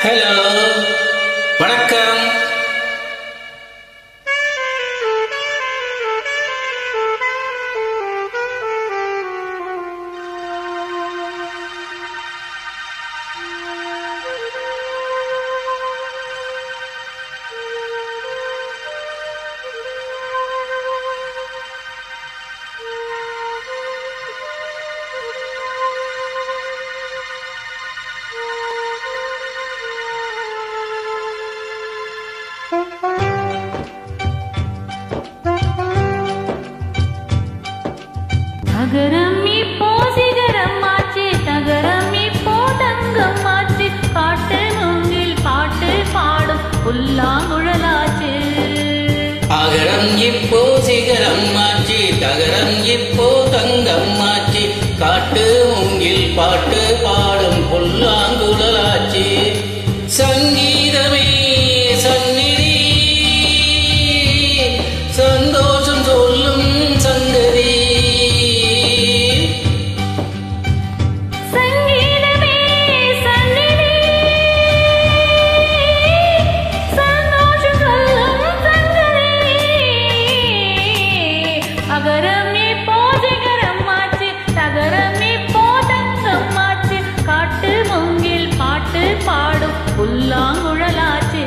Hello, வணக்கம். தகரம் இப்போ சிகரம் ஆச்சு, தகரம் இப்போ தங்கம் ஆச்சு, காட்டு மூங்கில் பாட்டு பாடும் புல்லாங்குழலாச்சு. அகரம் இப்போ சிகரம் ஆச்சு, தகரம் இப்போ தங்கம் ஆச்சு, காட்டு மூங்கில் பாட்டு பாடும் புல்லாங்குழலாச்சு. சங்கீதமே சந்நிதி, சந்தோஷம் சொல்லும் சங்கதி. சங்கீதமே சந்நிதி, சந்தோஷம் சொல்லும் சங்கதி. அகரம் இப்போ சிகரம் ஆச்சு, தகரம் இப்போ தங்கம் ஆச்சு, காட்டு மூங்கில் பாட்டு பாடும் புல்லாங்குழலாச்சு.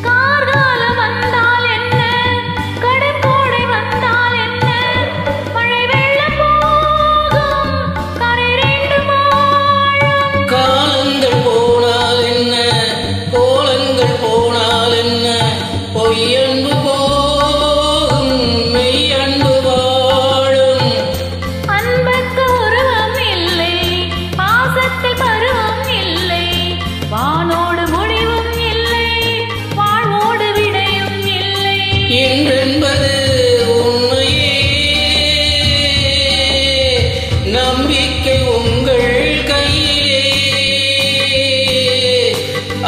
கார்காலம் வந்தால் என்ன, கடுங்கோடை வந்தால் என்ன, மழை வெள்ளம் போகும், கரை ரெண்டும் வாழும். காலங்கள் போனால் என்ன, கோலங்கள் போனால் என்ன, பொய்யன்பு போகும், மெய்யன்பு வாழும். அன்புக்கு உருவம் இல்லை, பாசத்தில் பருவம் இல்லை, வானோடு முடிவும் இல்லை, வாழ்வோடு விடையும் இல்லை. என்றென்பது உண்மையே, நம்பிக்கை உங்கள் கையிலே.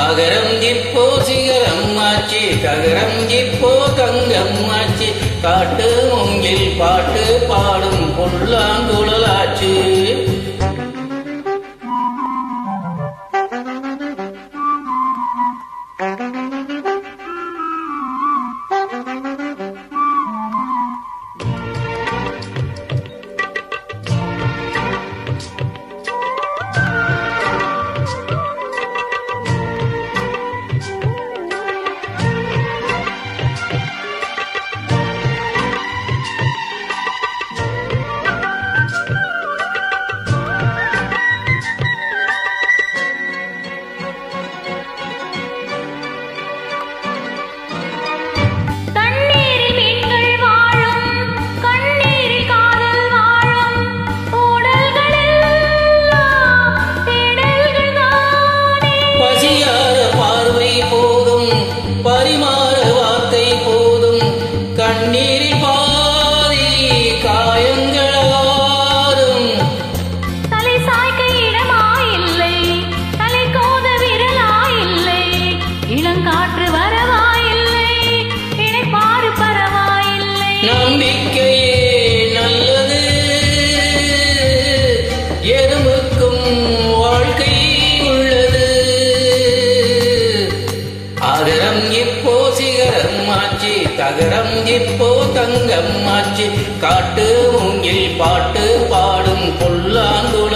அகரம் இப்போ சிகரம் ஆச்சு, தகரம் இப்போ தங்கம் ஆச்சு, காட்டு மூங்கில் பாட்டு பாடும் புல்லாங்குழலாச்சு. தண்ணீரில் மீன்கள் வாழும், கண்ணீரில் காதல் வாழும், ஊடல்களெல்லாம் தேடல்கள் தானே. பசியார பார்வை போதும், பரிமாற வார்த்தை போதும், கண்ணீரில் பாதி காயங்களாரும். தலை சாய்க்க இடமாயில்லை, தலை கோத விரலாயில்லை, இளங்காற்று வரவாயில்லை, இணைப்பாறு பரவாயில்லை. நம்பிக்கையே நல்லது, எறும்புக்கும் வாழ்க்கை உள்ளது. அகரம் இப்போ சிகரம் ஆச்சு, தகரம் இப்போ தங்கம் ஆச்சு, காட்டு மூங்கில் பாட்டு பாடும் புல்லாங்குழலாச்சு.